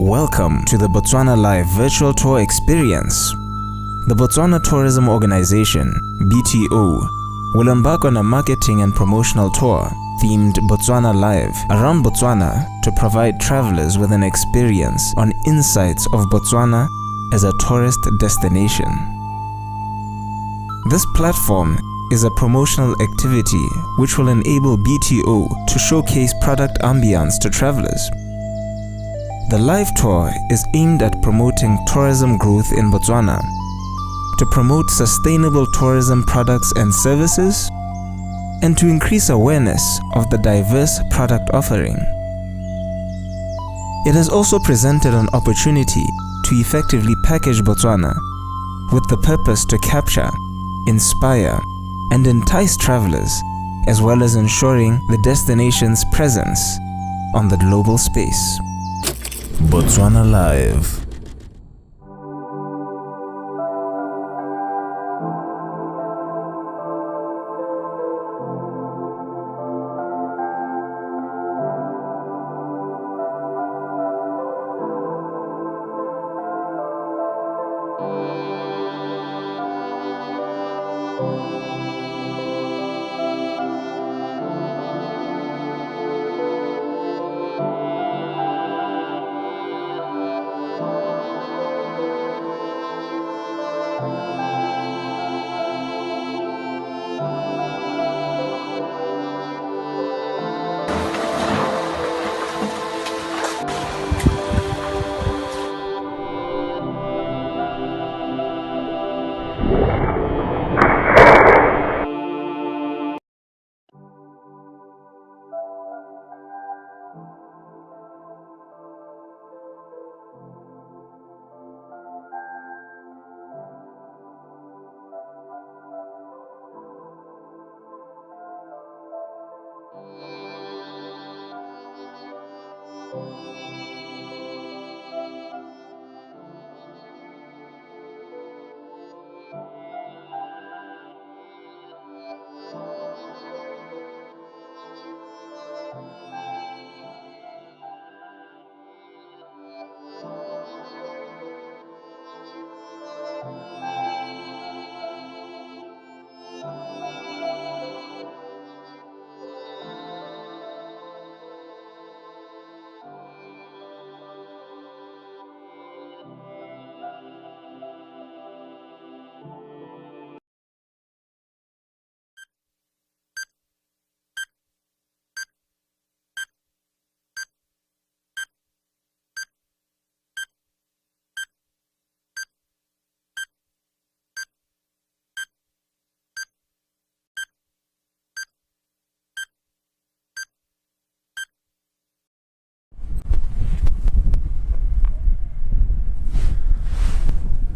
Welcome to the Botswana Live virtual tour experience. The Botswana Tourism Organization, BTO, will embark on a marketing and promotional tour themed Botswana Live around Botswana to provide travelers with an experience on insights of Botswana as a tourist destination. This platform is a promotional activity which will enable BTO to showcase product ambience to travelers. The live tour is aimed at promoting tourism growth in Botswana, to promote sustainable tourism products and services, and to increase awareness of the diverse product offering. It has also presented an opportunity to effectively package Botswana with the purpose to capture, inspire, and entice travelers, as well as ensuring the destination's presence on the global space. Botswana Live.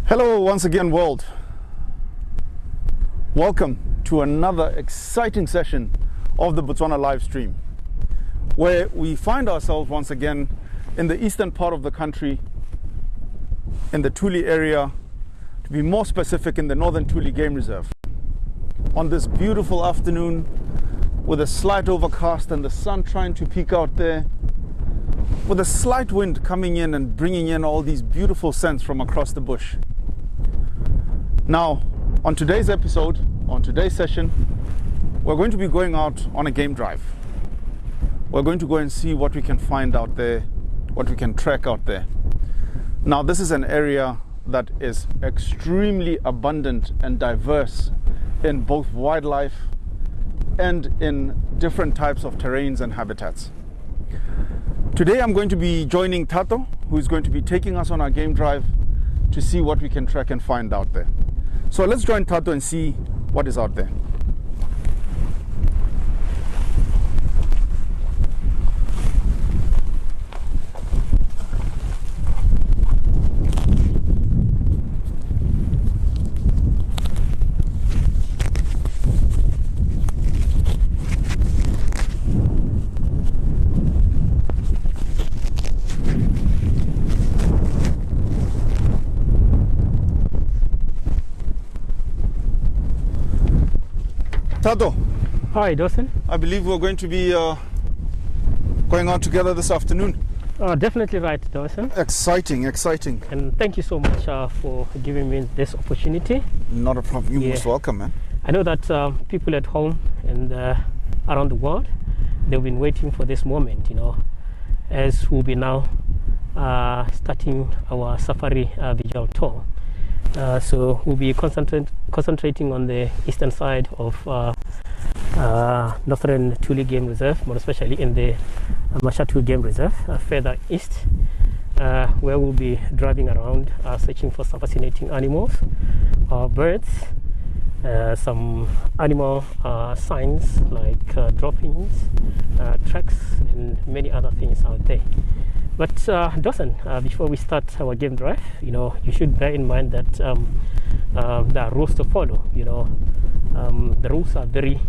Hello once again, world. Welcome to another exciting session of the Botswana live stream, where we find ourselves once again in the eastern part of the country, in the Tuli area, to be more specific in the northern Tuli Game Reserve. On this beautiful afternoon with a slight overcast and the sun trying to peek out there, with a slight wind coming in and bringing in all these beautiful scents from across the bush. Now, on today's episode, on today's session, we're going to be going out on a game drive. We're going to go and see what we can find out there, what we can track out there. Now, this is an area that is extremely abundant and diverse in both wildlife and in different types of terrains and habitats. Today, I'm going to be joining Tato, who is going to be taking us on our game drive to see what we can track and find out there. So let's join Tato and see what is out there. Tato. Hi, Dawson. I believe we're going to be going out together this afternoon. Definitely right, Dawson. Exciting, exciting. And thank you so much for giving me this opportunity. Not a problem. You're most welcome, man. I know that people at home and around the world, they've been waiting for this moment, as we'll be now starting our safari visual tour. So we'll be concentrating on the eastern side of Northern Tuli Game Reserve, more especially in the Mashatu Game Reserve, further east, where we'll be driving around, searching for some fascinating animals, birds, some animal signs like droppings, tracks, and many other things out there. But Dawson, before we start our game drive, you should bear in mind that there are rules to follow. The rules are very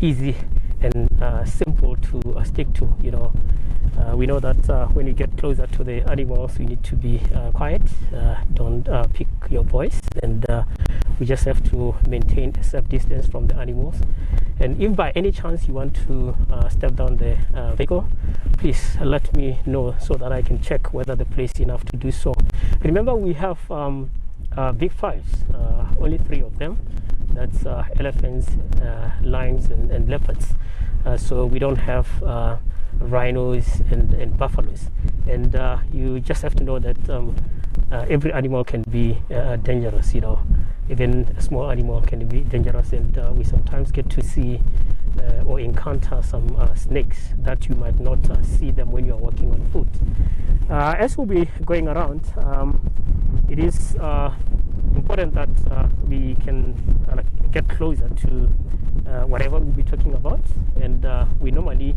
easy and simple to stick to. We know that when you get closer to the animals, you need to be quiet. Don't pick your voice, and we just have to maintain a safe distance from the animals. And if by any chance you want to step down the vehicle, please let me know so that I can check whether the place is enough to do so. Remember, we have big fives, only 3 of them. That's elephants, lions, and leopards. So we don't have rhinos and buffaloes. And you just have to know that every animal can be dangerous. Even a small animal can be dangerous, and we sometimes get to see or encounter some snakes that you might not see them when you are walking on foot. As we'll be going around, it is important that we can get closer to whatever we'll be talking about, and we normally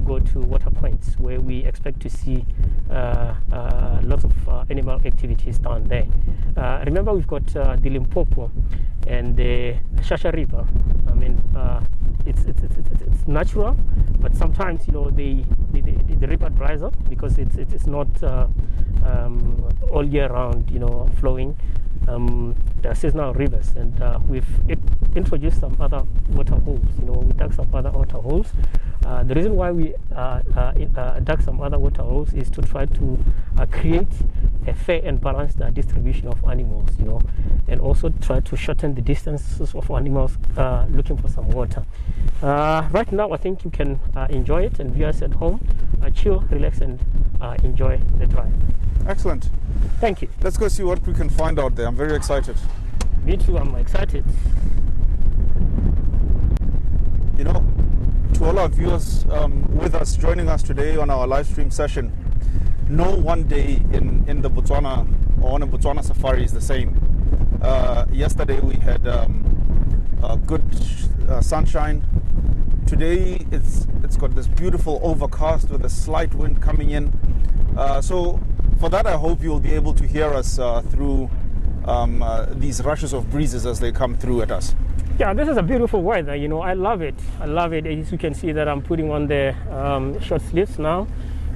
go to water points where we expect to see lots of animal activities down there. Remember, we've got the Limpopo and the Shasha River. I mean, it's natural, but sometimes the river dries up because it's not all year round flowing. There are seasonal rivers, and we've introduced some other water holes. We dug some other water holes. The reason why we dug some other water holes is to try to create a fair and balanced distribution of animals, and also try to shorten the distances of animals looking for some water. Right now, I think you can enjoy it, and viewers at home, chill, relax, and enjoy the drive. Excellent. Thank you. Let's go see what we can find out there. I'm very excited. Me too, I'm excited. To all our viewers with us, joining us today on our live stream session, no one day in the Botswana or on a Botswana safari is the same. Yesterday we had good sunshine. Today it's got this beautiful overcast with a slight wind coming in. So for that, I hope you'll be able to hear us through these rushes of breezes as they come through at us. Yeah, this is a beautiful weather. I love it. I love it. As you can see that I'm putting on the short sleeves now.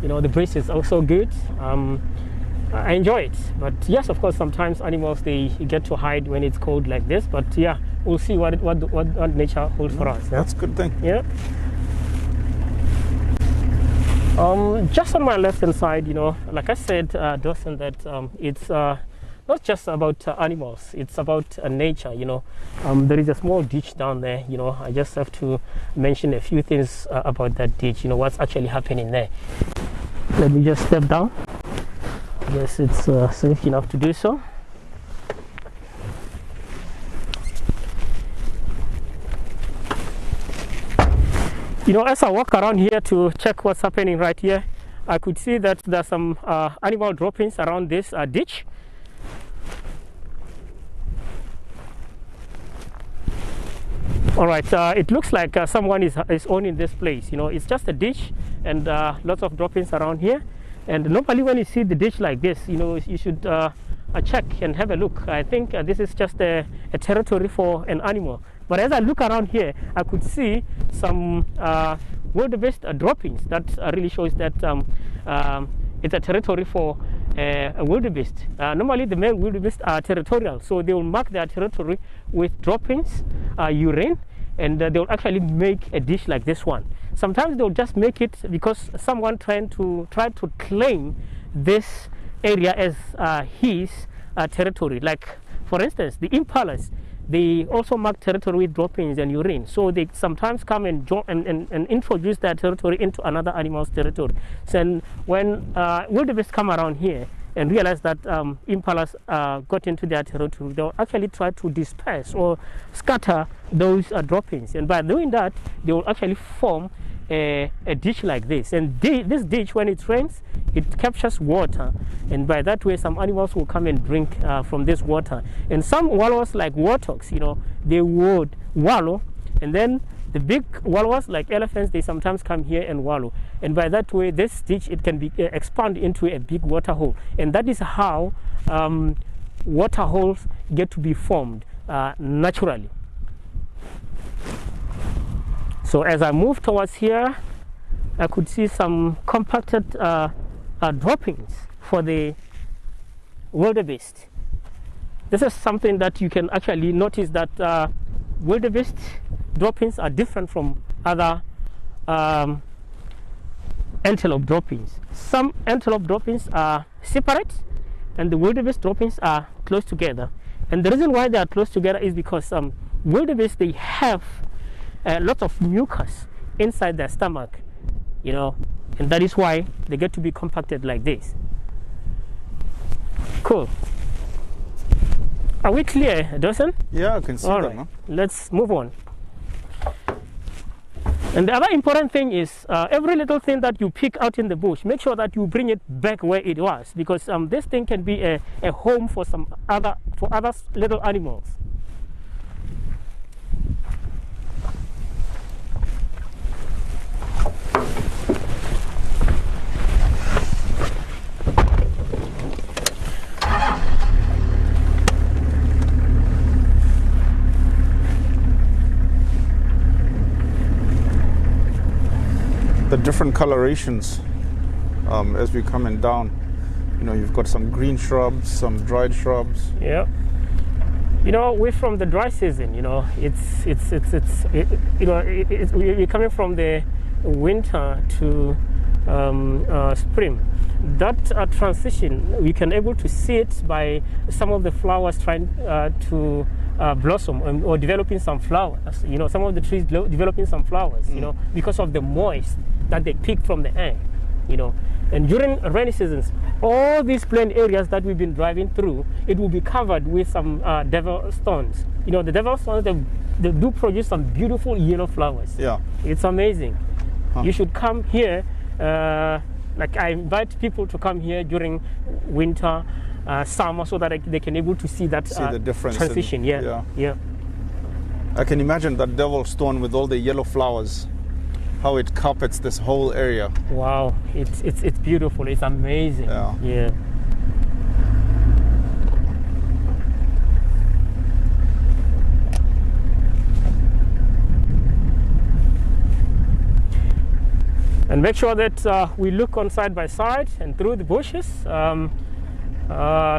The breeze is also good. I enjoy it. But yes, of course, sometimes animals, they get to hide when it's cold like this. But yeah, we'll see what nature holds for us. Yeah? That's a good thing. Yeah. Just on my left hand side, like I said, Dawson, that it's not just about animals, it's about nature. There is a small ditch down there. I just have to mention a few things about that ditch, what's actually happening there. Let me just step down. Yes, it's safe enough to do so. As I walk around here to check what's happening right here, I could see that there's some animal droppings around this ditch. All right, it looks like someone is owning this place. It's just a ditch and lots of droppings around here. And normally when you see the ditch like this, you should check and have a look. I think this is just a territory for an animal. But as I look around here, I could see some wildebeest droppings. That really shows that it's a territory for a wildebeest. Normally the male wildebeest are territorial, so they will mark their territory with droppings, urine, and they will actually make a dish like this one. sometimes they'll just make it because someone try to claim this area as his territory. Like, for instance, the impalas, they also mark territory with droppings and urine. So they sometimes come and introduce their territory into another animal's territory. So when wildebeest come around here and realize that impalas got into their territory, they'll actually try to disperse or scatter those droppings. And by doing that, they will actually form a ditch like this. And this ditch, when it rains, it captures water. And by that way, some animals will come and drink from this water. And some wallows, like warthogs, they would wallow. And then the big wallows, like elephants, they sometimes come here and wallow. And by that way, this ditch, it can be expanded into a big water hole. And that is how water holes get to be formed naturally. So as I move towards here, I could see some compacted droppings for the wildebeest. This is something that you can actually notice, that wildebeest droppings are different from other antelope droppings. Some antelope droppings are separate, and the wildebeest droppings are close together. And the reason why they are close together is because wildebeest, they have lots of mucus inside their stomach, and that is why they get to be compacted like this. Cool. Are we clear, Dawson? Yeah, I can see All that. right. No? Let's move on. And the other important thing is every little thing that you pick out in the bush, make sure that you bring it back where it was, because this thing can be a home for other little animals. The different colorations as we're coming down. You've got some green shrubs, some dried shrubs. Yeah. We're from the dry season. We're coming from the winter to spring. That transition, we can able to see it by some of the flowers trying to blossom or developing some flowers. Some of the trees developing some flowers. Because of the moist that they pick from the air. And during rainy seasons, all these plain areas that we've been driving through, it will be covered with some devil stones. The devil stones, they do produce some beautiful yellow flowers. Yeah, it's amazing. You should come here. Like, I invite people to come here during winter, summer, so that they can able to see that the difference transition. Yeah. I can imagine that devil stone with all the yellow flowers, how it carpets this whole area. Wow, it's beautiful. It's amazing. Yeah. And make sure that we look on side by side and through the bushes.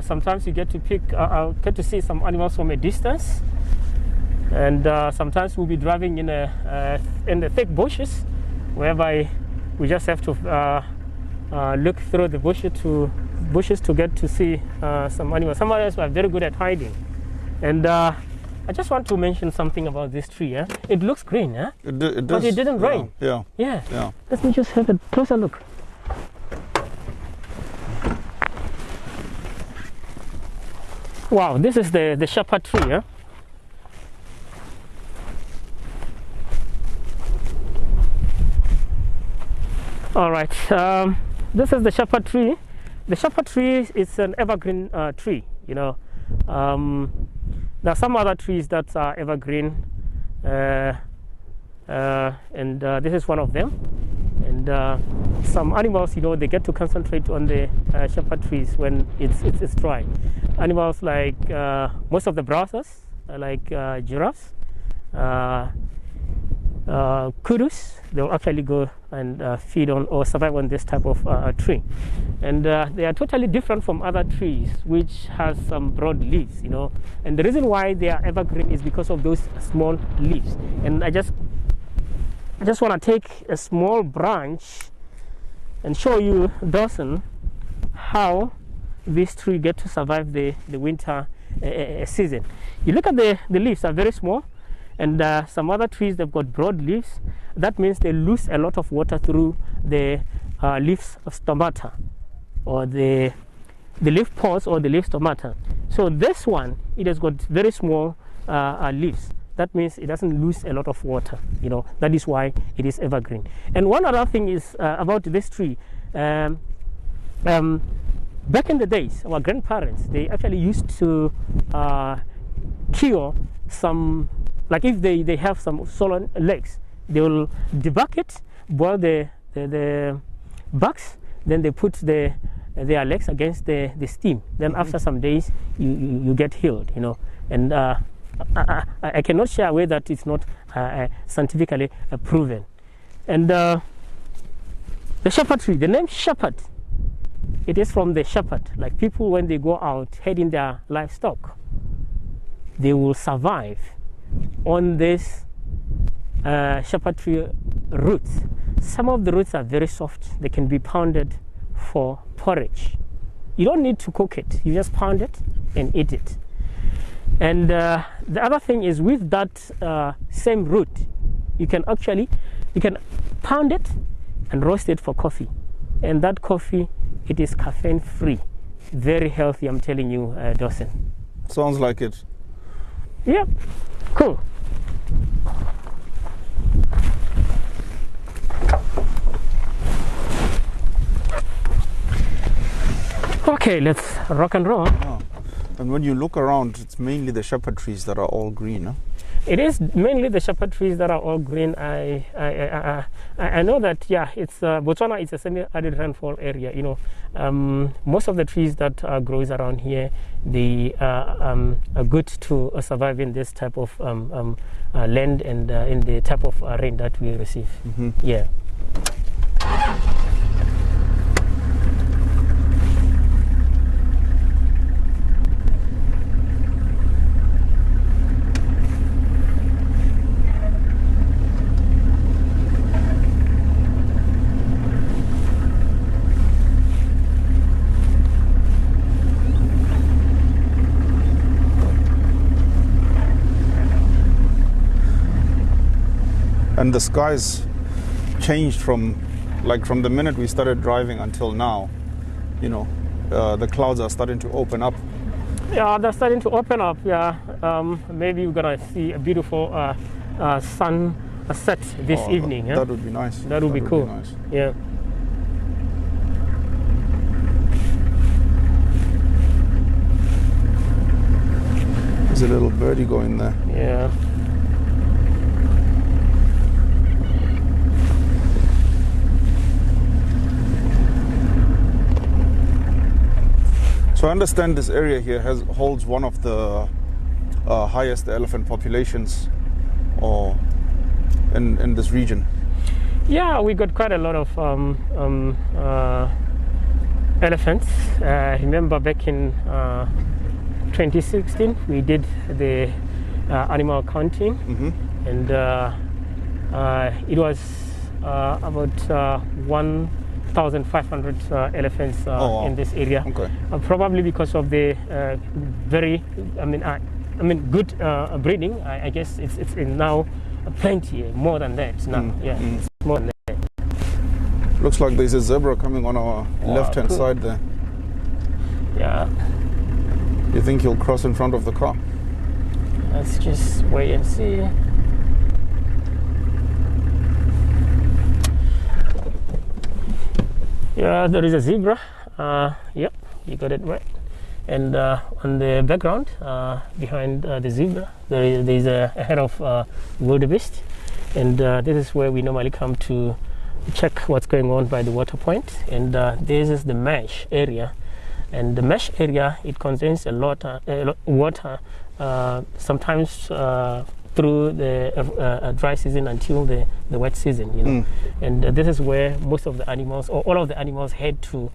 Sometimes you get to see some animals from a distance, and sometimes we'll be driving in the thick bushes, whereby we just have to look through the bushes to get to see some animals. Some animals are very good at hiding, and I just want to mention something about this tree. It looks green, It does. But it didn't rain. Yeah. Let me just have a closer look. Wow, this is the shepherd tree. All right, this is the shepherd tree. The shepherd tree is an evergreen tree. There are some other trees that are evergreen, and this is one of them. And some animals, they get to concentrate on the shepherd trees when it's dry. Animals like most of the browsers, like giraffes, kudus, they'll actually go and feed on or survive on this type of tree. And they are totally different from other trees which has some broad leaves, And the reason why they are evergreen is because of those small leaves. And I just I just want to take a small branch and show you, Dawson, how this tree get to survive the winter season. You look at the leaves are very small, and some other trees, they've got broad leaves. That means they lose a lot of water through the leaves of stomata, or the leaf pores, or the leaf stomata. So this one, it has got very small leaves. That means it doesn't lose a lot of water. You know, that is why it is evergreen. And one other thing is about this tree. Back in the days, our grandparents, they actually used to cure some, like if they have some swollen legs, they will debug it, boil the bugs, then they put their legs against the steam. Then after some days, you get healed, you know. And I cannot share away that it's not scientifically proven. And the shepherd tree, the name shepherd, it is from the shepherd. Like people, when they go out heading their livestock, they will survive on this shepherd tree roots. Some of the roots are very soft. They can be pounded for porridge. You don't need to cook it. You just pound it and eat it. And the other thing is, with that same root, you can pound it and roast it for coffee. And that coffee, it is caffeine free. Very healthy, I'm telling you, Dawson. Sounds like it. Yeah, cool. Okay, let's rock and roll. Oh. And when you look around, it's mainly the shepherd trees that are all green, huh? It is mainly the shepherd trees that are all green. I know that, yeah, it's Botswana is a semi-arid rainfall area. You know, most of the trees that grows around here, they are good to survive in this type of land and in the type of rain that we receive. Yeah. And the skies changed from the minute we started driving until now. You know, the clouds are starting to open up. Yeah, they're starting to open up. Yeah, maybe we're gonna see a beautiful sunset this evening. Yeah? That would be nice. That would be cool. Nice. Yeah. There's a little birdie going there. Yeah. So I understand this area here holds one of the highest elephant populations in this region. Yeah, we got quite a lot of elephants. Remember back in 2016, we did the animal counting, and it was about 1,500 elephants in this area. Okay. Probably because of the very, good breeding. I guess it's now plenty, more than that now. Yeah, it's more than that. Looks like there's a zebra coming on our left-hand side there. Yeah. You think he'll cross in front of the car? Let's just wait and see. Yeah, there is a zebra. Yep, you got it right. And on the background, behind the zebra, there's a head of wildebeest. And this is where we normally come to check what's going on by the water point. And this is the mesh area. And the mesh area, it contains a lot of water, sometimes through the dry season until the wet season, you know. And this is where most of the animals, or all of the animals, head to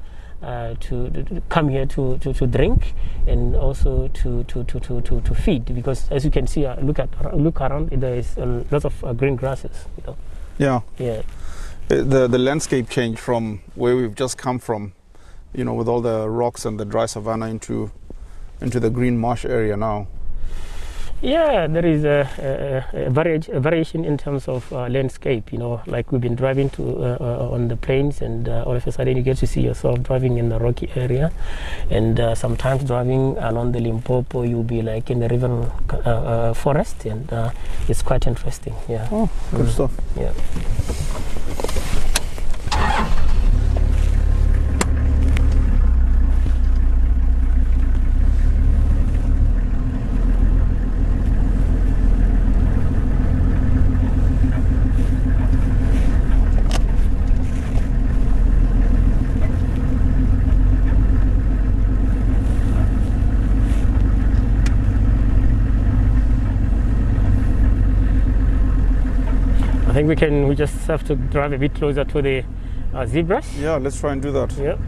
come here to drink, and also to feed, because as you can see, look around, there is a lot of green grasses, you know. Yeah. Yeah. The landscape change from where we've just come from, you know, with all the rocks and the dry savanna into the green marsh area now. Yeah, there is a variation in terms of landscape. You know, like we've been driving on the plains, and all of a sudden you get to see yourself driving in the rocky area, and sometimes driving along the Limpopo, you'll be like in the river forest, and it's quite interesting. Yeah. Oh, good stuff. Yeah. I think we just have to drive a bit closer to the zebras. Yeah, let's try and do that. Yeah.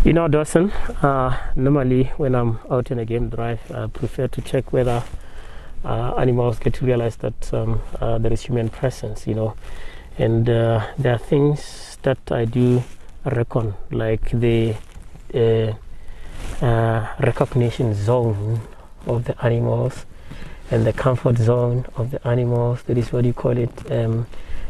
You know, Dawson, normally when I'm out on a game drive, I prefer to check whether animals get to realize that there is human presence, you know. And there are things that I do reckon, like the recognition zone of the animals and the comfort zone of the animals. That is what you call it.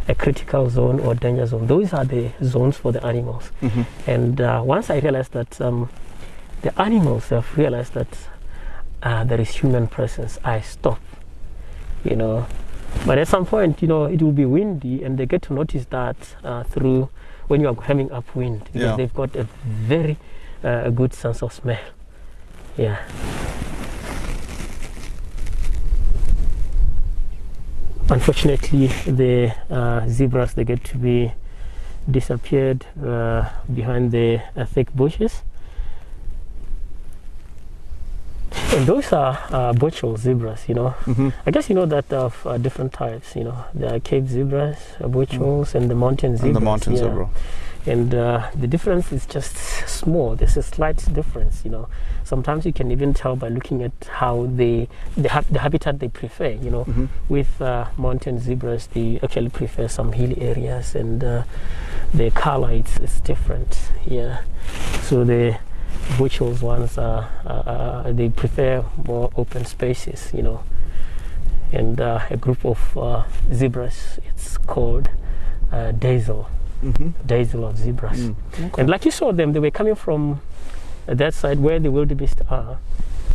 A critical zone or danger zone. Those are the zones for the animals. Mm-hmm. And once I realized that the animals have realized that there is human presence, I stop, you know. But at some point, you know, it will be windy, and they get to notice that through when you are having upwind, because they've got a very good sense of smell. Yeah. Unfortunately, the zebras, they get to be disappeared behind the thick bushes. And those are butchel zebras, you know. Mm-hmm. I guess you know that of different types, you know. There are Cape zebras, butchels, and the mountain zebras. And the mountain zebra. And the difference is just small. There's a slight difference, you know. Sometimes you can even tell by looking at how the habitat they prefer, you know. Mm-hmm. With mountain zebras, they actually prefer some hilly areas, and the color is different. Yeah. So the butchels ones they prefer more open spaces, you know. And a group of zebras, it's called dazzle. Mm-hmm. Dazzle of zebras. Okay. And like you saw them, they were coming from that side where the wildebeest are.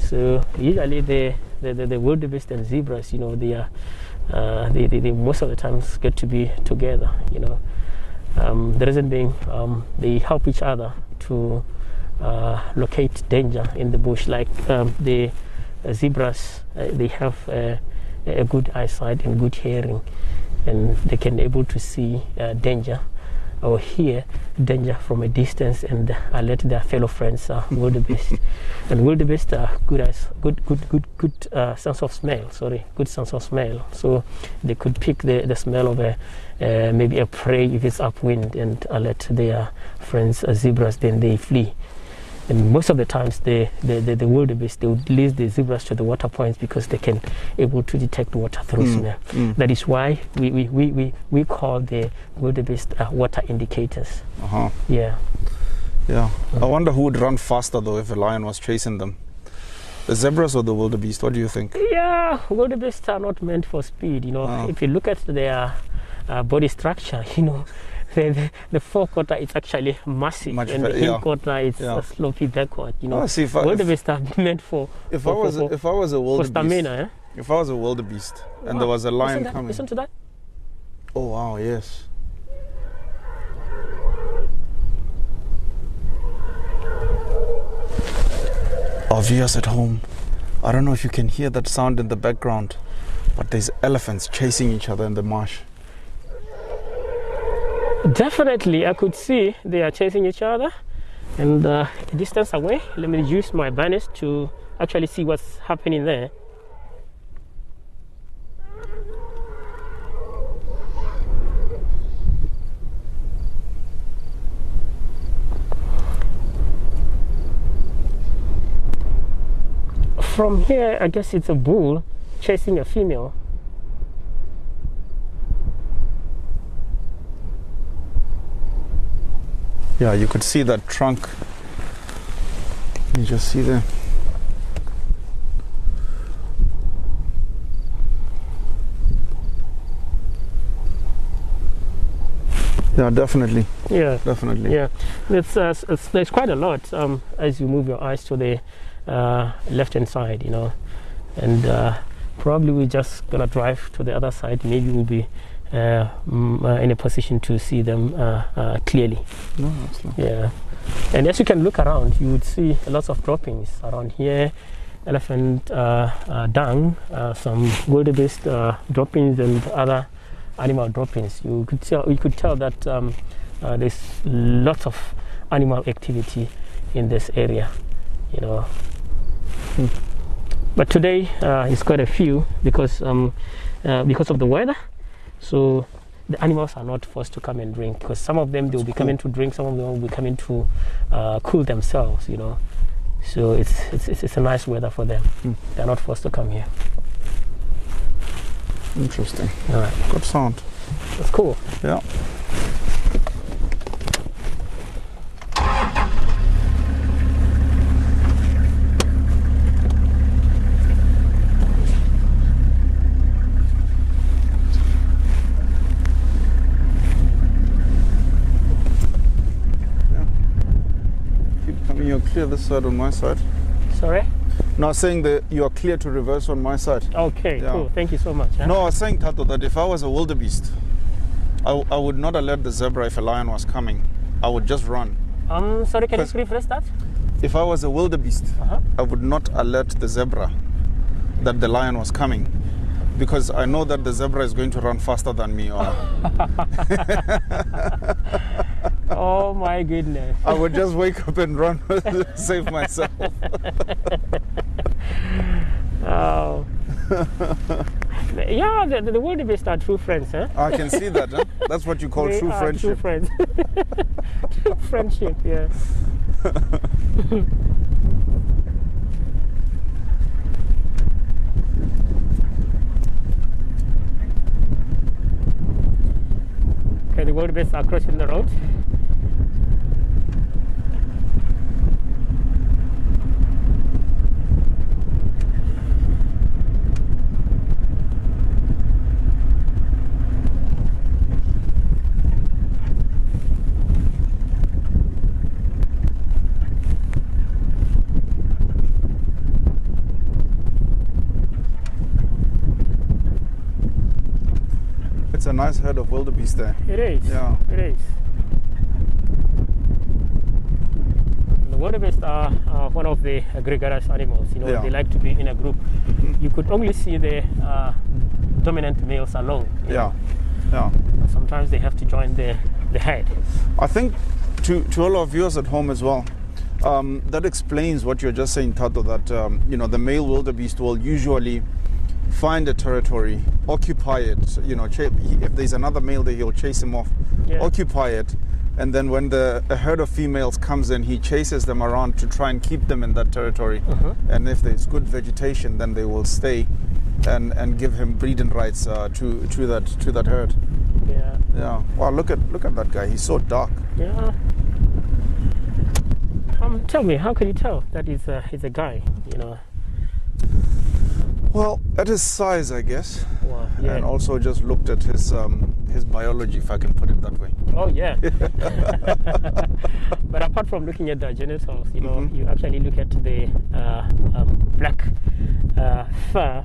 So usually the wildebeest and zebras, you know, they are they most of the times get to be together, you know. The reason being, they help each other to locate danger in the bush. Like the zebras, they have a good eyesight and good hearing, and they can able to see danger or hear danger from a distance and alert their fellow friends, wildebeest. And wildebeest are good sense of smell. Good sense of smell. So they could pick the smell of maybe a prey if it's upwind and alert their friends, zebras. Then they flee. And most of the times, the wildebeest, they would lead the zebras to the water points because they can able to detect water through smell. That is why we call the wildebeest water indicators. Uh-huh. Yeah. Yeah. I wonder who would run faster though if a lion was chasing them. The zebras or the wildebeest? What do you think? Yeah, wildebeest are not meant for speed. You know, if you look at their body structure, you know. The forequarter is actually massive, and the hindquarter is slopy backward. You know, wildebeest are meant for. If I was a wildebeest, stamina, eh? If I was a wildebeest and there was a lion coming. Listen to that. Oh wow! Yes. Our viewers at home, I don't know if you can hear that sound in the background, but there's elephants chasing each other in the marsh. Definitely, I could see they are chasing each other, and a distance away. Let me use my binoculars to actually see what's happening there. From here, I guess it's a bull chasing a female. Yeah, you could see that trunk. You just see there. Yeah, definitely. Yeah, definitely. Yeah, there's quite a lot as you move your eyes to the left-hand side, you know, and probably we're just gonna drive to the other side. Maybe we'll be in a position to see them clearly. No, absolutely. Yeah, and as you can look around, you would see lots of droppings around here. Elephant dung, some wildebeest droppings, and other animal droppings. You could tell that there's lots of animal activity in this area, you know. But today it's quite a few because of the weather. So the animals are not forced to come and drink, because some of them, they'll be coming to drink, some of them will be coming to cool themselves, you know. So it's a nice weather for them. They're not forced to come here. Interesting. All right. Good sound. That's cool. Yeah. You're clear this side on my side. Sorry? No, I was saying that you are clear to reverse on my side. Okay, Yeah. cool. Thank you so much. Huh? No, I was saying, Tato, that if I was a wildebeest, I would not alert the zebra if a lion was coming. I would just run. Sorry, can you rephrase that? If I was a wildebeest, I would not alert the zebra that the lion was coming, because I know that the zebra is going to run faster than me. Or Oh my goodness. I would just wake up and run to save myself. Oh. Yeah, the wildebeest are true friends, huh? I can see that. Huh? That's what you call They true are friendship. True friends. True friendship, yeah. Okay, the wildebeest are crossing the road. It's a nice herd of wildebeest there. It is. Yeah. It is. The wildebeest are one of the gregarious animals. You know, Yeah. they like to be in a group. You could only see the dominant males alone. you Yeah. know. Yeah. Sometimes they have to join the herd. I think to all our viewers at home as well, that explains what you're just saying, Tato, that you know, the male wildebeest will usually find a territory, occupy it, you know, if there's another male there, he'll chase him off, Yeah. occupy it, and then when a herd of females comes in, he chases them around to try and keep them in that territory. And if there's good vegetation, then they will stay and give him breeding rights to that herd. Yeah. Yeah. Wow, look at that guy. He's so dark. Yeah. Tell me, how can you tell that he's a guy? You know. Well, at his size, I guess. Wow. Yeah. And also just looked at his biology, if I can put it that way. Oh yeah. But apart from looking at the genitals, you know, you actually look at the black fur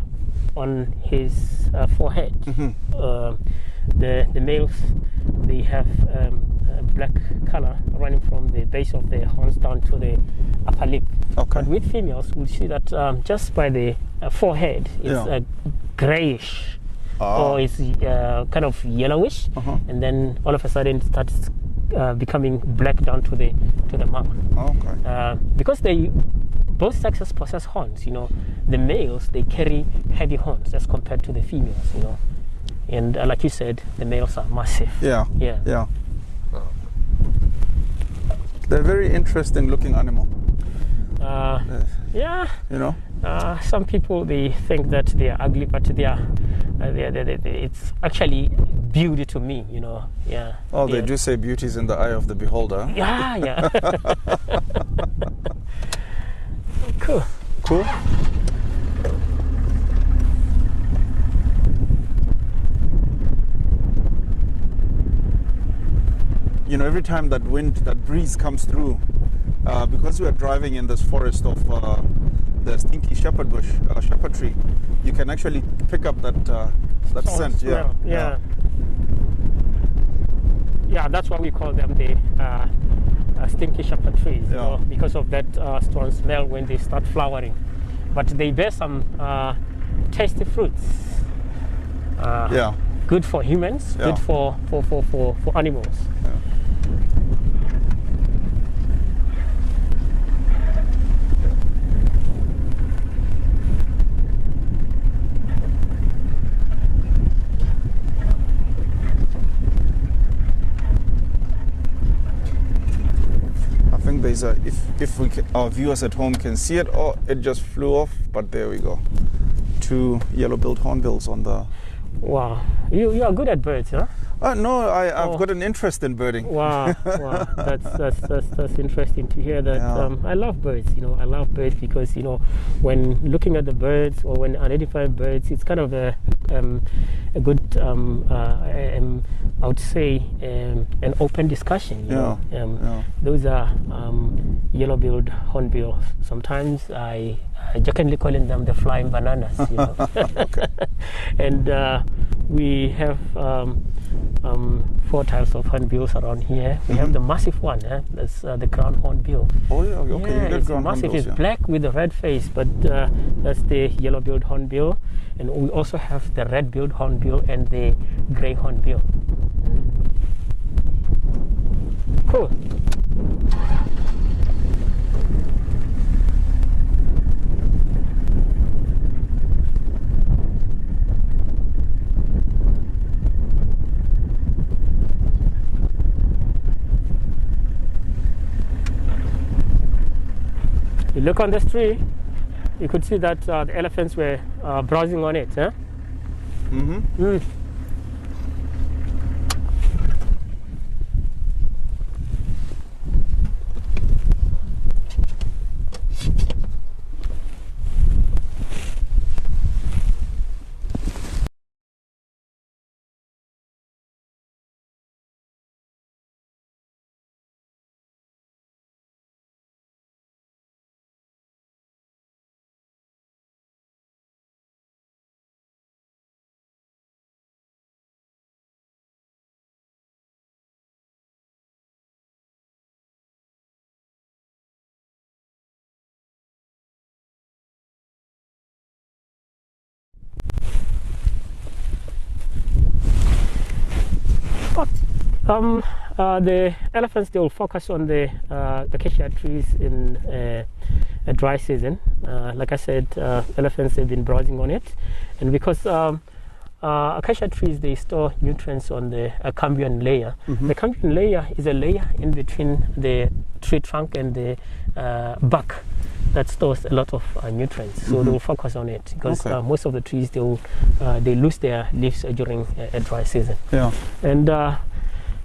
on his forehead. the males, they have a black color running from the base of the horns down to the upper lip. Okay. But with females, we'll see that just by the forehead, it's grayish, or it's kind of yellowish, and then all of a sudden it starts becoming black down to the mouth. Okay. Because both sexes possess horns. The males, they carry heavy horns as compared to the females. And like you said, the males are massive. Yeah. Yeah. They're a very interesting looking animal. Yeah. Some people, they think that they are ugly, but it's actually beauty to me. Yeah. Oh, they do say beauty is in the eye of the beholder. Yeah. Cool. Every time that breeze comes through, because we are driving in this forest of the stinky shepherd tree, you can actually pick up that scent. Yeah, that's why we call them the stinky shepherd trees, because of that strong smell when they start flowering. But they bear some tasty fruits. Good for humans, good for animals. I think there's our viewers at home can see it. Oh, it just flew off, but there we go. 2 yellow-billed hornbills on the... Wow, you are good at birds, huh? No, I've got an interest in birding. Wow, that's interesting to hear that. I love birds. I love birds because when looking at the birds or when identifying birds, it's kind of a good, I would say, an open discussion. Those are yellow-billed hornbills. Sometimes I jokingly calling them the flying bananas. Okay. And we have 4 types of hornbills around here. We have the massive one. That's the crown hornbill. Oh yeah, okay. Yeah, it's massive. It's black with a red face, but that's the yellow-billed hornbill. And we also have the red-billed hornbill and the gray hornbill. Cool. You look on this tree, you could see that the elephants were browsing on it. Huh? The elephants, they will focus on the acacia trees in a dry season. Like I said, elephants have been browsing on it, and because acacia trees, they store nutrients on the cambium layer. The cambium layer is a layer in between the tree trunk and the bark that stores a lot of nutrients. So they will focus on it because most of the trees, they lose their leaves during a dry season. And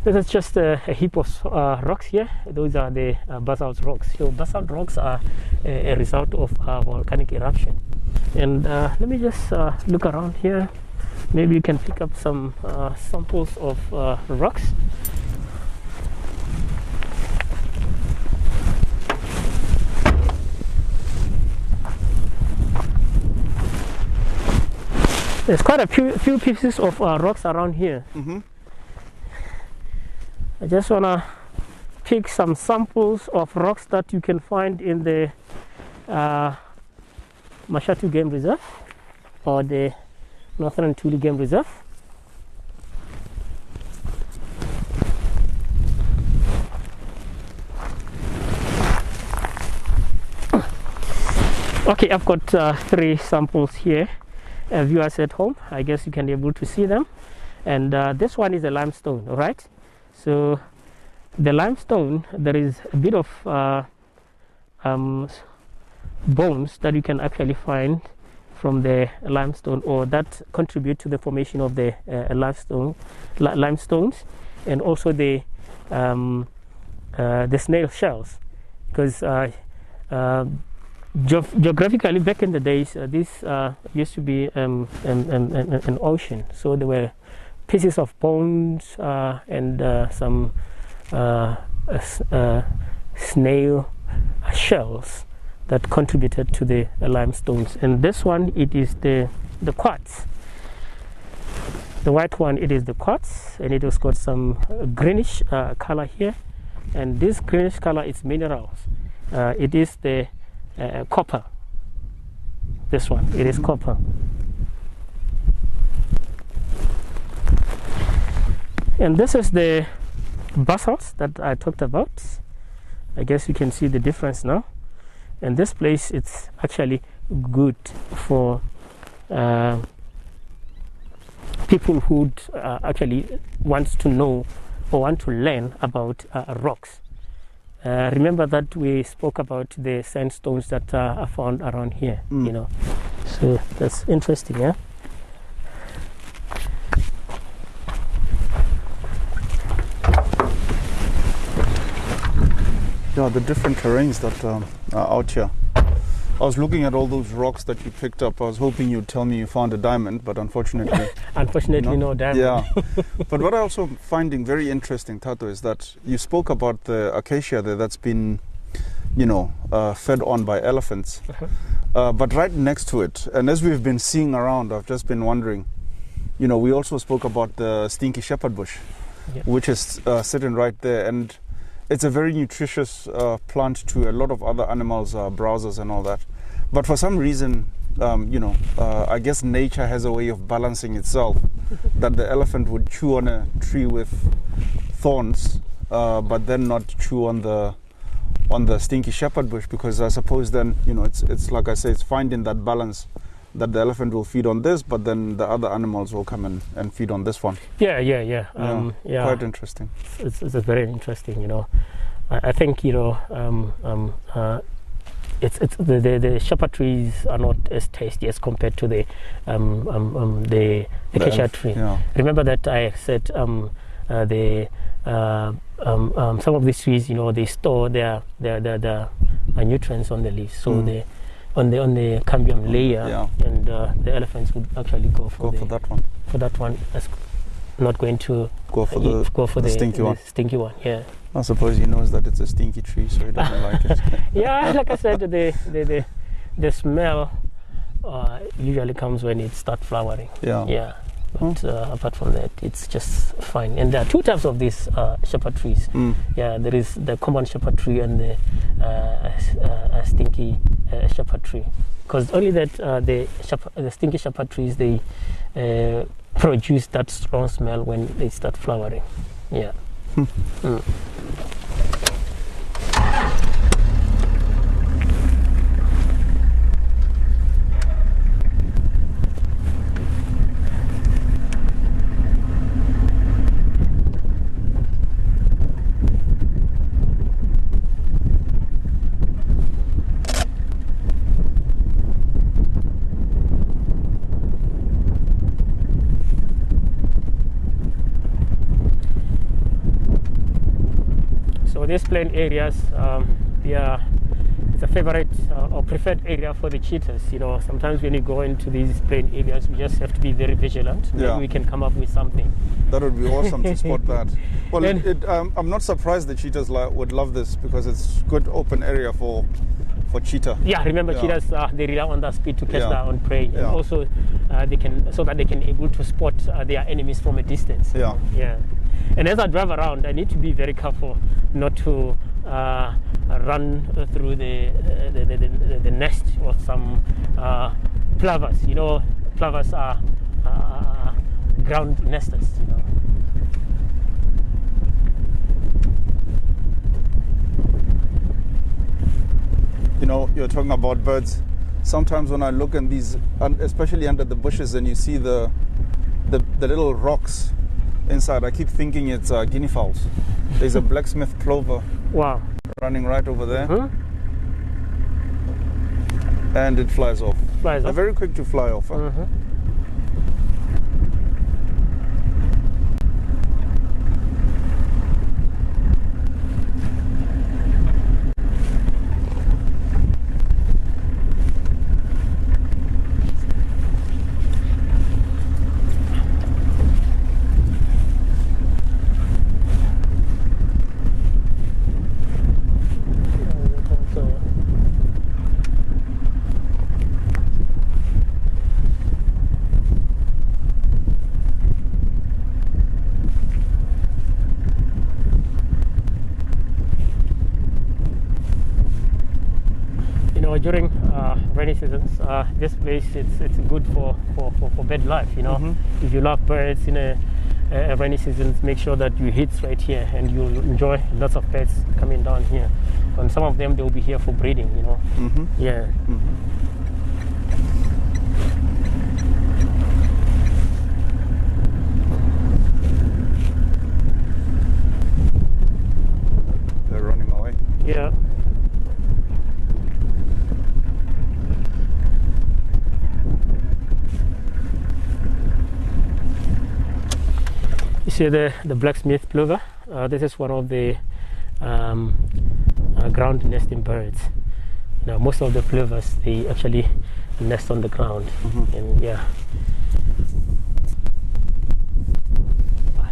this is just a heap of rocks here. Those are the basalt rocks. So basalt rocks are a result of volcanic eruption. And let me just look around here. Maybe you can pick up some samples of rocks. There's quite a few pieces of rocks around here. Mm-hmm. I just wanna pick some samples of rocks that you can find in the Mashatu Game Reserve or the Northern Tuli Game Reserve. Okay, I've got 3 samples here. Viewers at home, I guess you can be able to see them. And this one is a limestone, all right? So the limestone, there is a bit of bones that you can actually find from the limestone, or that contribute to the formation of the limestones, and also the snail shells, because geographically back in the days, this used to be an ocean, so there were pieces of bones and some snail shells that contributed to the limestones. And this one, it is the quartz. The white one, it is the quartz, and it has got some greenish color here. And this greenish color is minerals. It is the copper. This one, it is copper. And this is the basalt that I talked about. I guess you can see the difference now. And this place, it's actually good for people who actually want to know or want to learn about rocks. Remember that we spoke about the sandstones that are found around here, you know. So that's interesting, yeah. Yeah, the different terrains that are out here. I was looking at all those rocks that you picked up. I was hoping you'd tell me you found a diamond, but unfortunately... Unfortunately, no diamond. Yeah. But what I also finding very interesting, Tato, is that you spoke about the acacia there that's been, you know, fed on by elephants. But right next to it, and as we've been seeing around, I've just been wondering, you know, we also spoke about the stinky shepherd bush, which is sitting right there. And it's a very nutritious plant to a lot of other animals, browsers and all that. But for some reason, you know, I guess nature has a way of balancing itself, that the elephant would chew on a tree with thorns, but then not chew on the stinky shepherd bush, because I suppose then, you know, it's like I say, it's finding that balance, that the elephant will feed on this, but then the other animals will come and feed on this one. Yeah. Quite interesting. It's very interesting, you know. I think, you know, it's the shepherd trees are not as tasty as compared to the acacia tree. Yeah. Remember that I said some of these trees, you know, they store their nutrients on the leaves, so they on the cambium layer, and the elephants would actually go for that one. For that one, as not going to go for the stinky one. Stinky one, yeah. I suppose he knows that it's a stinky tree, so he doesn't like it. Yeah, like I said, the smell usually comes when it starts flowering. Yeah. But apart from that, it's just fine. And there are 2 types of these shepherd trees. Yeah, there is the common shepherd tree and the stinky shepherd tree. Because only that the stinky shepherd trees, they produce that strong smell when they start flowering. Yeah. These plain areas, it's a favorite or preferred area for the cheetahs. You know, sometimes when you go into these plain areas, we just have to be very vigilant. Maybe we can come up with something. That would be awesome to spot that. Well, I'm not surprised the cheetahs would love this, because it's good open area for for cheetah. Yeah, remember Yeah. cheetahs, they rely on that speed to catch Yeah. their own prey, and Yeah. also they can, so that they can able to spot their enemies from a distance. Yeah. Yeah. And as I drive around, I need to be very careful not to run through the nest of some plovers. You know, plovers are ground nesters. You know. You know, you're talking about birds. Sometimes when I look in these, especially under the bushes, and you see the little rocks inside, I keep thinking it's guinea fowls. There's a blacksmith plover Wow. running right over there, Huh? and it flies off. Flies They're up. very quick to fly off. Huh? Mhm. You know, during rainy seasons, this place it's good for bird life. You know, Mhm. if you love birds in a rainy season, make sure that you hit right here, and you'll enjoy lots of birds coming down here. And some of them they'll be here for breeding. You know, Mm-hmm. yeah. They're running away. Yeah. You see the blacksmith plover? This is one of the ground nesting birds. Now, most of the plovers, they actually nest on the ground. And yeah.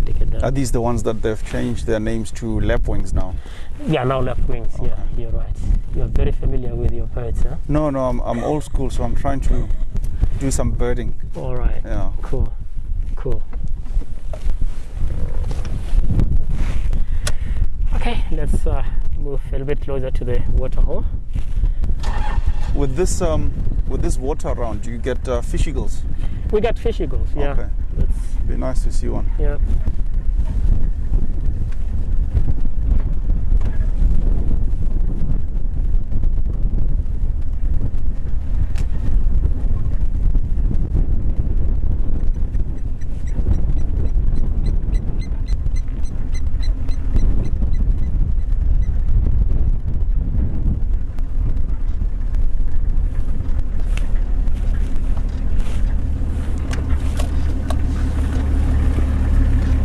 Look at that. Are these the ones that they've changed their names to lapwings now? Yeah, now lapwings. Yeah, you're right. You're very familiar with your birds, huh? No, I'm old school, so I'm trying to do some birding. All right. Yeah. Cool. Cool. Okay, let's move a little bit closer to the water hole. With this water around, do you get fish eagles? We got fish eagles. Yeah. Okay. That's Be nice to see one. yeah.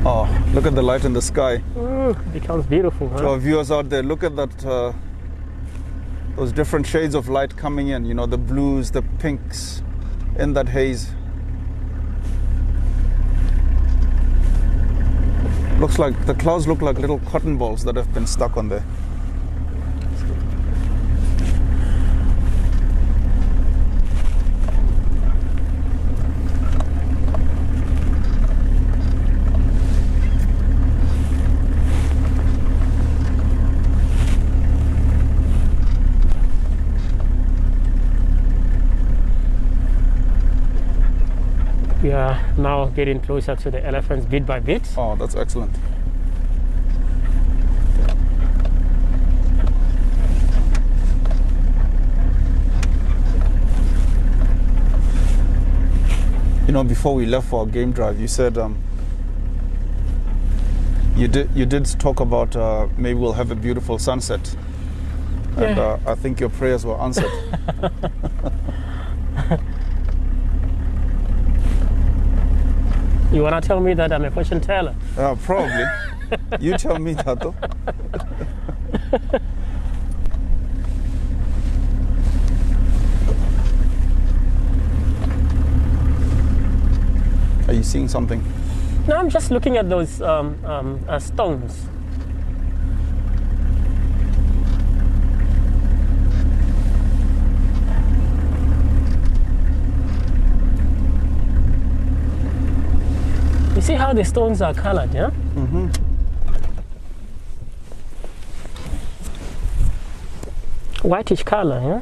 Oh, look at the light in the sky. Becomes beautiful, To huh? our viewers out there, look at that, those different shades of light coming in, you know, the blues, the pinks in that haze. Looks like the clouds look like little cotton balls that have been stuck on there. We are now getting closer to the elephants bit by bit. Oh, that's excellent. You know, before we left for our game drive, you said you did talk about maybe we'll have a beautiful sunset, and Yeah. I think your prayers were answered. You wanna tell me that I'm a fortune teller? Probably. You tell me that though. Are you seeing something? No, I'm just looking at those stones. You see how the stones are colored, yeah? Mm-hmm. Whitish color, yeah?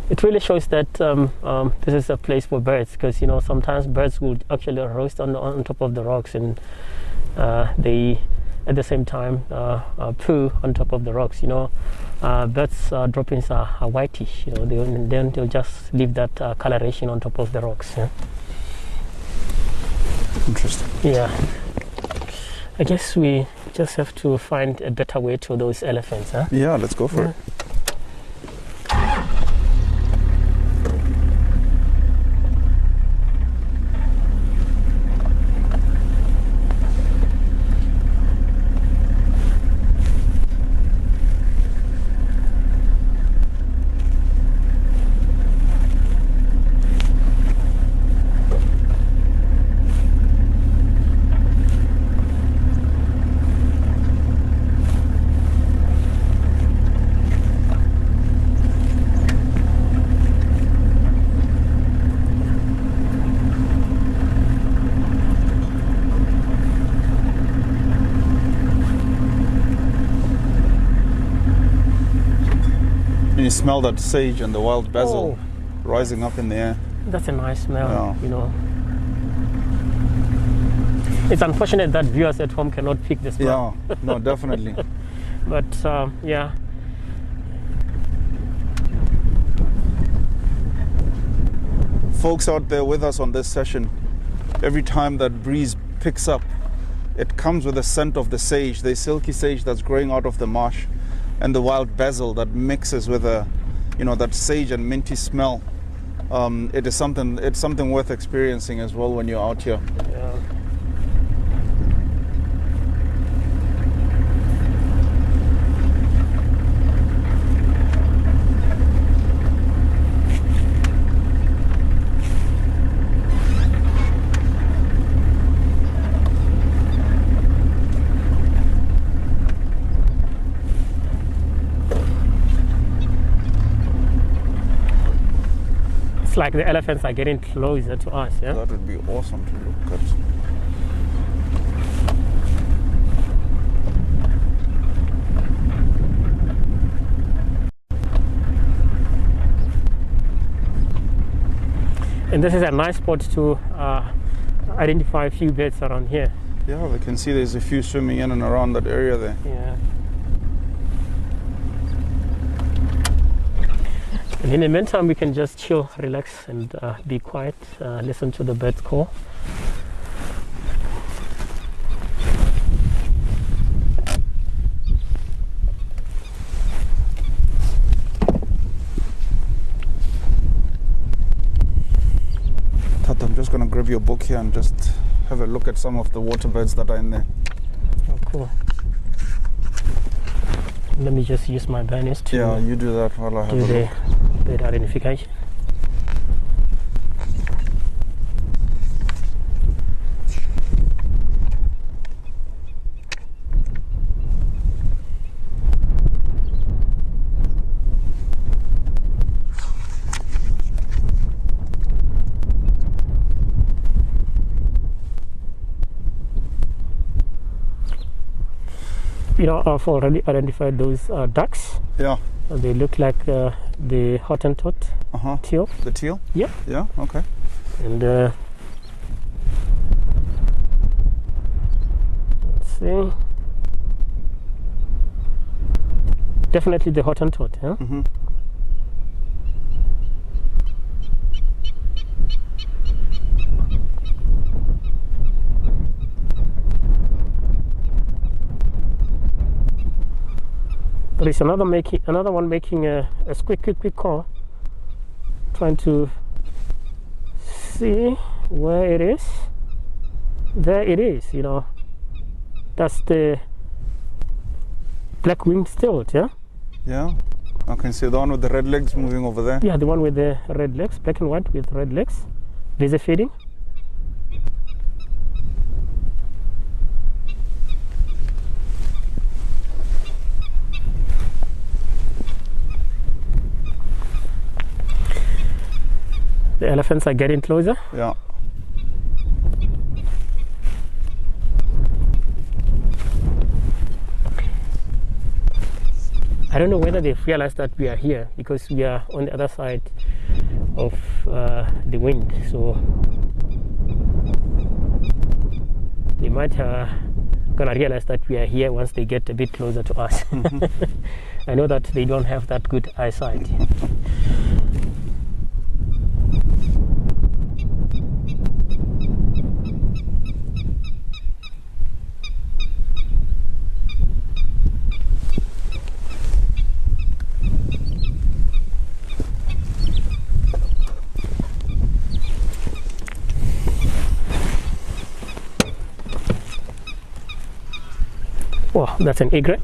It really shows that this is a place for birds, because, you know, sometimes birds will actually roast on top of the rocks, and they at the same time poo on top of the rocks, you know. Birds droppings are whitish, you know, then they'll just leave that coloration on top of the rocks. Yeah? Interesting. Yeah. I guess we just have to find a better way to those elephants, huh? Yeah, let's go for it. You smell that sage and the wild basil rising up in the air. That's a nice smell, Yeah. you know. It's unfortunate that viewers at home cannot pick the smell. Yeah, no, definitely. But yeah. Folks out there with us on this session, every time that breeze picks up, it comes with a scent of the sage, the silky sage that's growing out of the marsh, and the wild basil that mixes with that sage and minty smell. It's something worth experiencing as well when you're out here. Yeah. Like the elephants are getting closer to us, yeah? That would be awesome to look at. And this is a nice spot to identify a few birds around here. Yeah, we can see there's a few swimming in and around that area there. Yeah. And in the meantime, we can just chill, relax, and be quiet, listen to the birds call. Tata, I'm just going to grab your book here and just have a look at some of the water birds that are in there. Oh, cool. Let me just use my banners to Yeah, you do that while I have do a the look. bird identification. You know, I've already identified those ducks. Yeah. They look like the Hottentot teal. The teal? Yep. Yeah, okay. And let's see. Definitely the Hottentot, yeah? Mm-hmm. There is another one making a quick call, trying to see where it is. There it is, you know. That's the black-winged stilt, yeah? Yeah, I can see the one with the red legs moving over there. Yeah, the one with the red legs, black and white with red legs. Laser feeding. The elephants are getting closer. Yeah. I don't know whether they've realized that we are here, because we are on the other side of the wind, so they might gonna realize that we are here once they get a bit closer to us. I know that they don't have that good eyesight. Oh, that's an egret.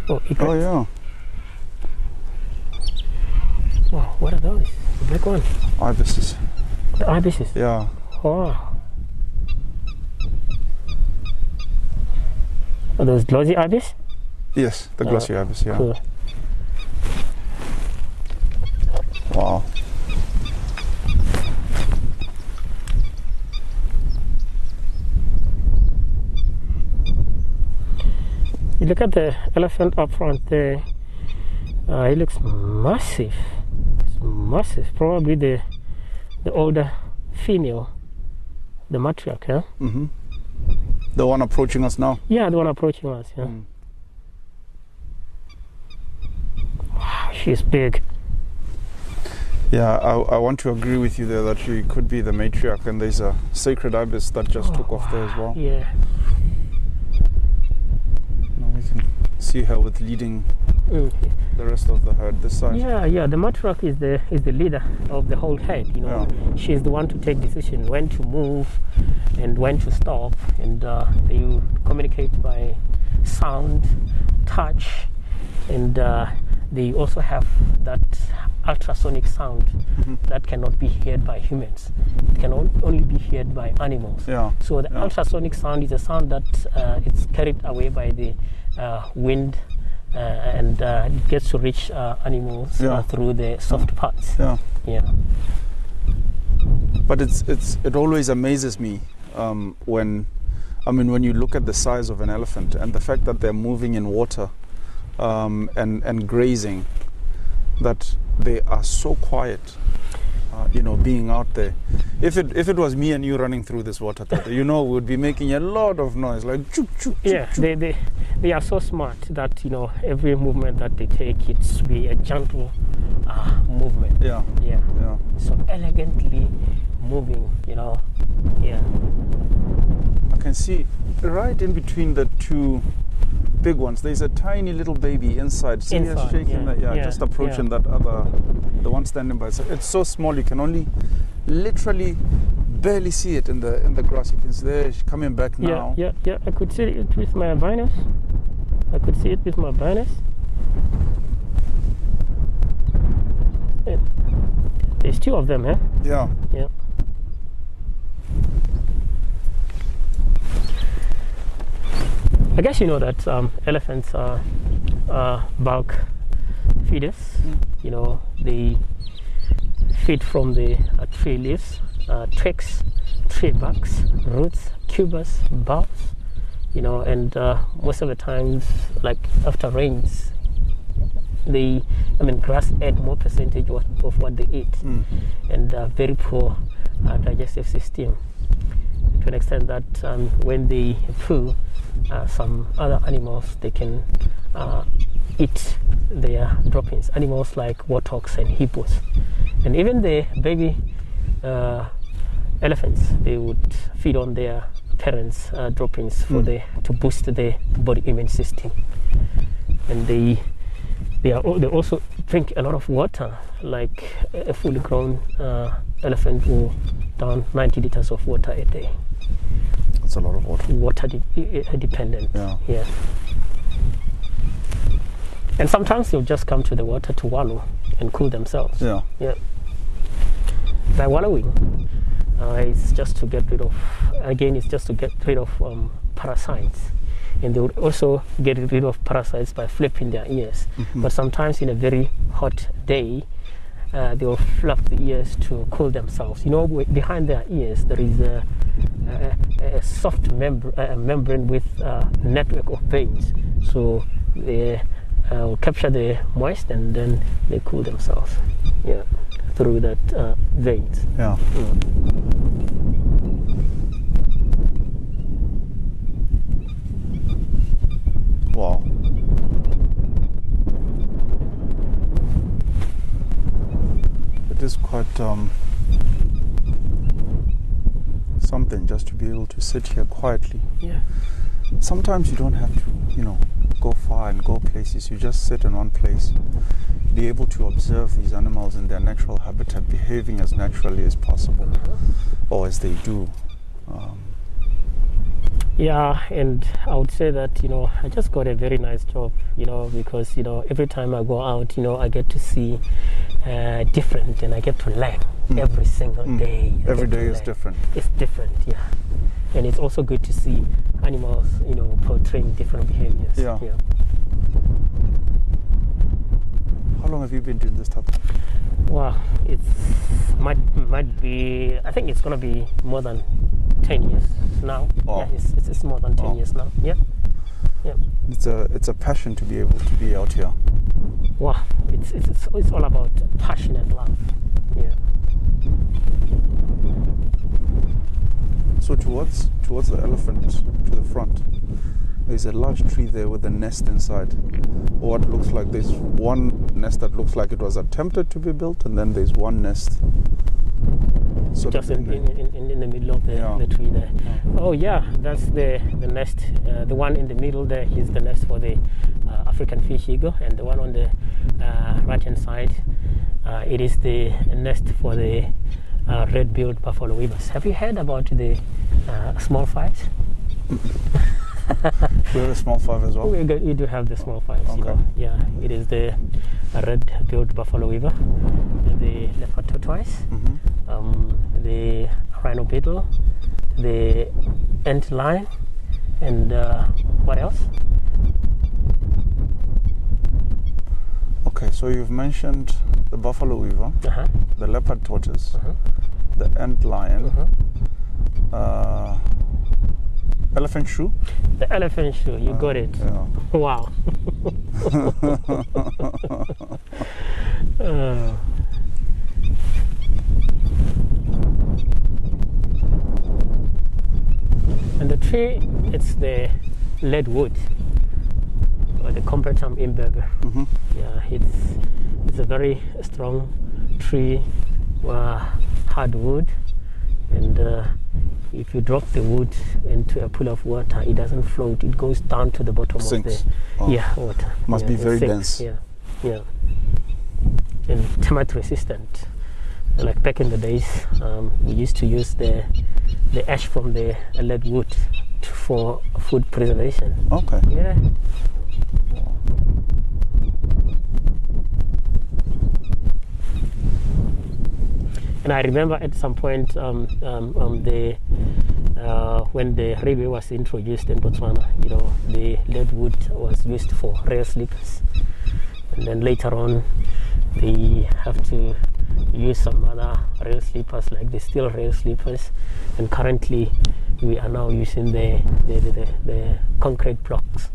Oh, egret. Oh yeah. Oh, what are those? The black one. Ibises. The ibises. Yeah. Oh. Are those glossy ibis? Yes, the glossy ibis. Yeah. Cool. Wow. You look at the elephant up front there. He looks massive. It's massive. Probably the older female, the matriarch, huh? Mm-hmm. The one approaching us now. Yeah, the one approaching us. Yeah. Wow, she's big. Yeah, I want to agree with you there that she could be the matriarch, and there's a sacred ibis that just took off there as well. Yeah. Now we can see her with leading the rest of the herd this side. Yeah. The matriarch is the leader of the whole herd. You know, she's the one to take decision when to move and when to stop, and they communicate by sound, touch, and they also have that ultrasonic sound that cannot be heard by humans. It can only be heard by animals. Yeah. So the ultrasonic sound is a sound that it's carried away by the wind and it gets to reach animals through the soft parts. Yeah. But it always amazes me when you look at the size of an elephant and the fact that they're moving in water and grazing, that they are so quiet, being out there. If it was me and you running through this water, we would be making a lot of noise, like chook, chook, yeah, chook. They are so smart that every movement that they take, it's be a gentle movement. Yeah. So elegantly moving, Yeah. I can see right in between the two big ones, there's a tiny little baby inside. See her shaking just approaching that other, the one standing by. So it's so small you can only literally barely see it in the grass. You can see there, she's coming back now. Yeah. I could see it with my binocs. There's two of them, huh? Yeah. I guess you know that elephants are bulk feeders. They feed from the tree leaves, twigs, tree barks, roots, tubers, bulbs. And most of the times, like after rains, grass add more percentage of what they eat, and very poor digestive system, to an extent that when they poo, some other animals, they can eat their droppings. Animals like warthogs and hippos, and even the baby elephants, they would feed on their parents' droppings to boost their body immune system. And they also drink a lot of water. Like a fully grown elephant will down 90 liters of water a day. That's a lot of water. Water dependent. Yeah. And sometimes they'll just come to the water to wallow and cool themselves. Yeah. By wallowing, it's just to get rid of parasites. And they would also get rid of parasites by flapping their ears. But sometimes in a very hot day, they will flap the ears to cool themselves. Behind their ears there is a soft membrane with a network of veins. So the will capture the moist, and then they cool themselves. Yeah, through that veins. Yeah. Wow. It is quite something just to be able to sit here quietly. Yeah. Sometimes you don't have to, go far and go places. You just sit in one place, be able to observe these animals in their natural habitat, behaving as naturally as possible, or as they do. Yeah, and I would say that, I just got a very nice job, because, every time I go out, I get to see different, and I get to learn every single day. Every day is different. It's different, yeah. And it's also good to see animals, portraying different behaviors. Yeah. How long have you been doing this type of thing? Wow, might be, I think it's going to be more than 10 years now. Oh. Yeah, it's more than 10 years now. Yeah. Yeah. It's a passion to be able to be out here. Wow, it's all about passion and love. Yeah. So towards the elephant to the front, there's a large tree there with a nest inside. Or what looks like there's one nest that looks like it was attempted to be built, and then there's one nest. Just in the middle of the tree there. Oh yeah, that's the nest. The one in the middle there is the nest for the African fish eagle, and the one on the right hand side, it is the nest for the red-billed buffalo weavers. Have you heard about the small fives? We have a small five as well. We do have the small fives. Okay. Yeah, it is the red-billed buffalo weaver, and the leopard tortoise, the rhino beetle, the ant lion, and what else? Okay, so you've mentioned the buffalo weaver, the leopard tortoise, the ant lion, elephant shoe? The elephant shoe, you got it. Yeah. Wow. And the tree, it's the lead wood, or the Compertum imberbe. Yeah, it's a very strong tree, hard wood, and if you drop the wood into a pool of water, it doesn't float. It goes down to the bottom Sinks. of the water. Must be very sinks. dense. Yeah. And termite resistant. Like back in the days, we used to use the ash from the lead wood for food preservation. Okay. Yeah. And I remember at some point when the railway was introduced in Botswana, the lead wood was used for rail sleepers. And then later on, they have to use some other rail sleepers, like the steel rail sleepers. And currently, we are now using the concrete blocks.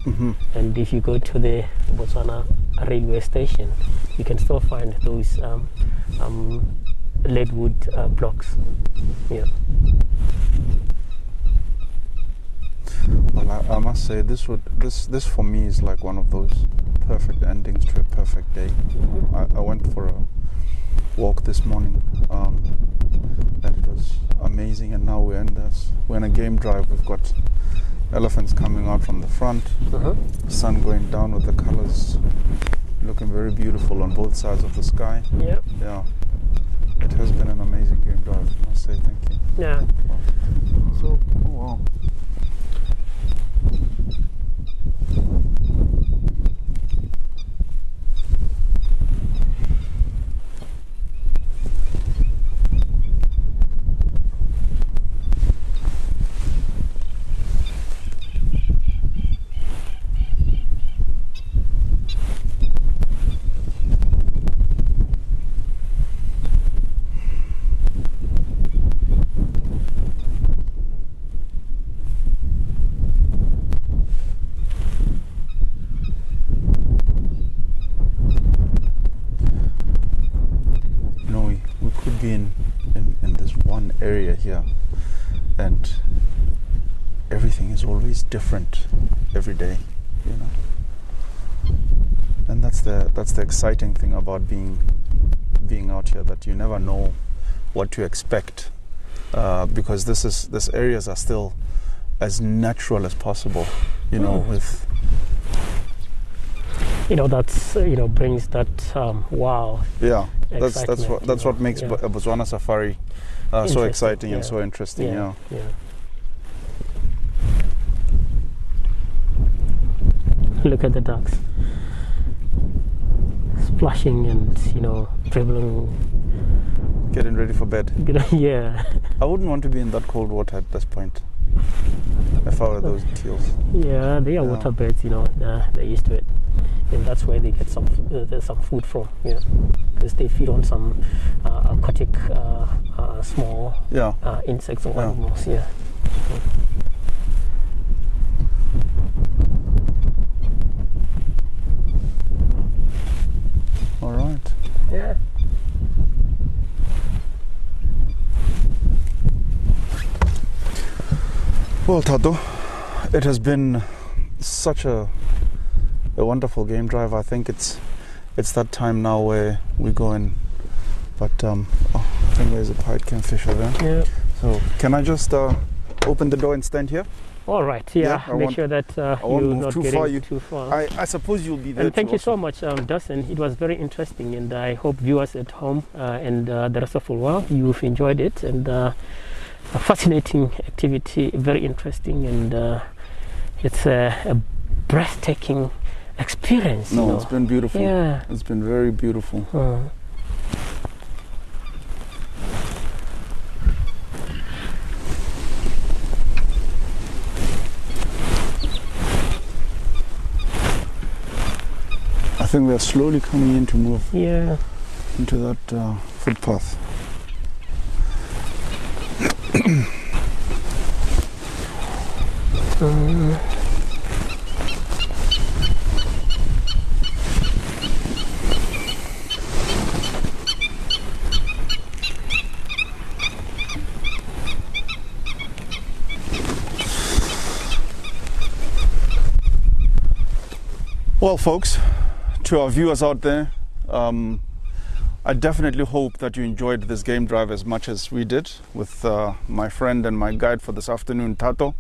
And if you go to the Botswana railway station, you can still find those lead wood blocks. Yeah. Well, I must say this for me is like one of those perfect endings to a perfect day. I went for a walk this morning, and it was amazing. And now we're in a game drive. We've got elephants coming out from the front, sun going down with the colors looking very beautiful on both sides of the sky. Yep. Yeah. It has been an amazing game drive. I must say thank you. Yeah. So, oh wow. here, and everything is always different every day, you know. And that's the exciting thing about being out here, that you never know what to expect, because this areas are still as natural as possible, you know, with that's brings that wow. Yeah, that's what makes yeah. Botswana safari so exciting and so interesting. Yeah. Look at the ducks splashing and dribbling, Getting ready for bed. Yeah. I wouldn't want to be in that cold water at this point if I were those teals. Yeah, they are water birds. They're used to it, and that's where they get some food from. Yeah, because they feed on some aquatic small insects or animals. Yeah. All right. Yeah. Well, Tato, it has been such a wonderful game drive. I think it's that time now where we go in. But I think there's a pirate kingfisher there. Yeah. So can I just open the door and stand here? All right. Yeah. Make sure that you're not getting too far. I suppose you'll be there. And thank you so much, Dustin. It was very interesting, and I hope viewers at home and the rest of the world, you've enjoyed it. And a fascinating activity, very interesting, and it's a breathtaking experience. No, it's been beautiful. Yeah. It's been very beautiful. I think we are slowly coming in to move into that footpath. Well, folks, to our viewers out there, I definitely hope that you enjoyed this game drive as much as we did with my friend and my guide for this afternoon, Tato.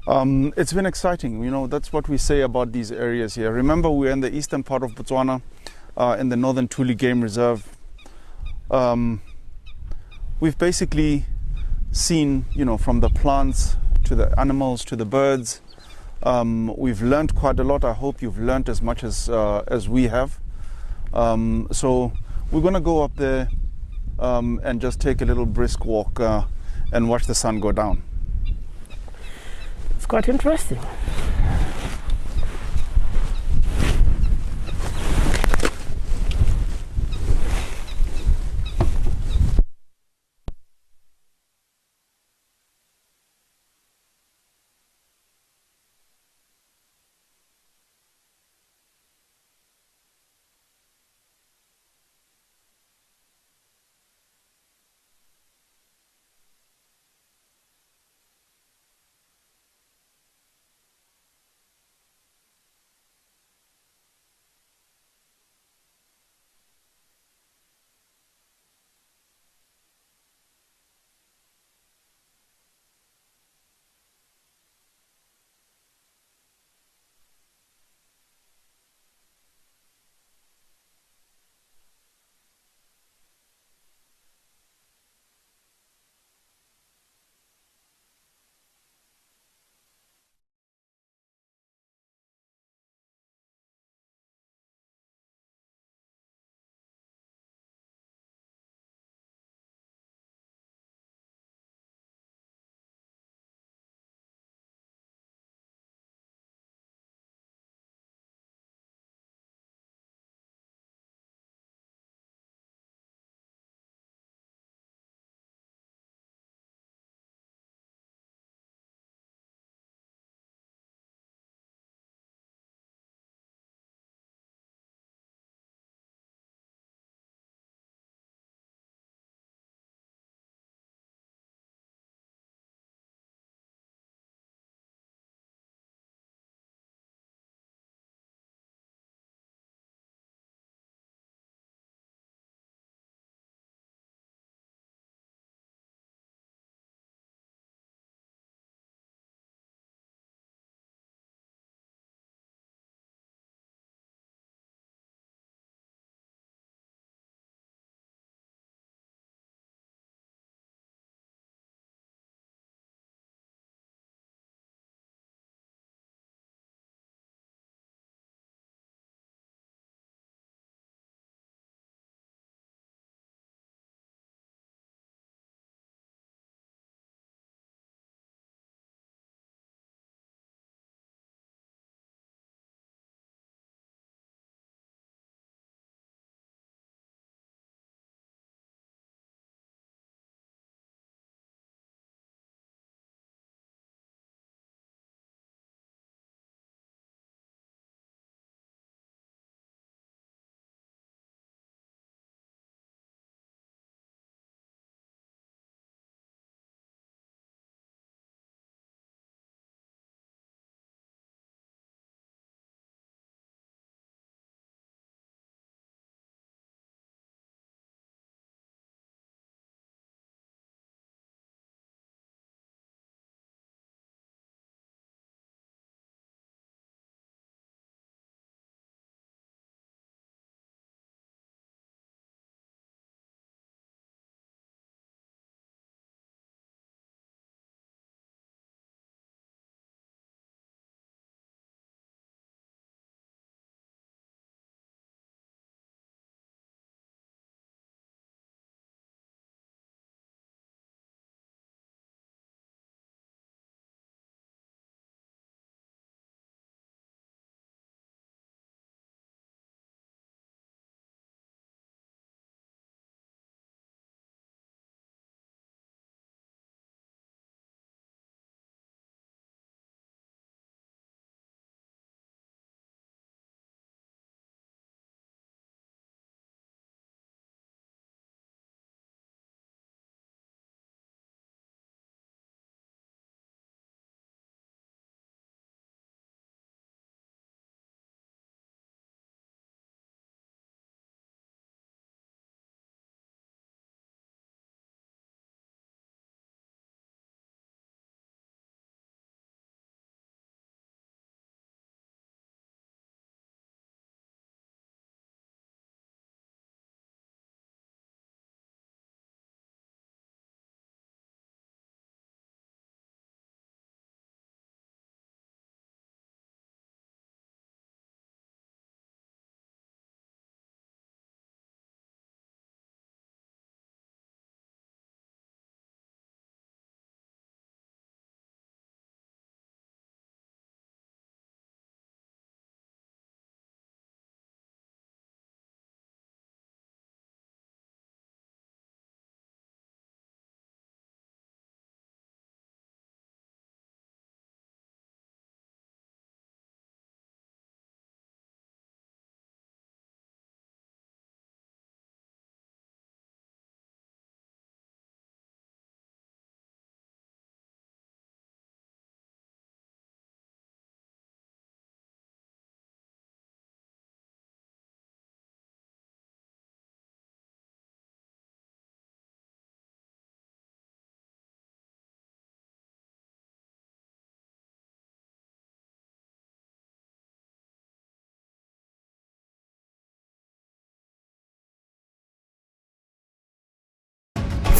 It's been exciting. That's what we say about these areas here. Remember, we're in the eastern part of Botswana, in the northern Tuli Game Reserve. We've basically seen, from the plants to the animals to the birds. We've learned quite a lot. I hope you've learned as much as we have. So we're going to go up there and just take a little brisk walk and watch the sun go down. It's quite interesting.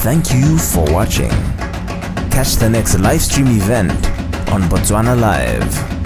Thank you for watching. Catch the next live stream event on Botswana Live.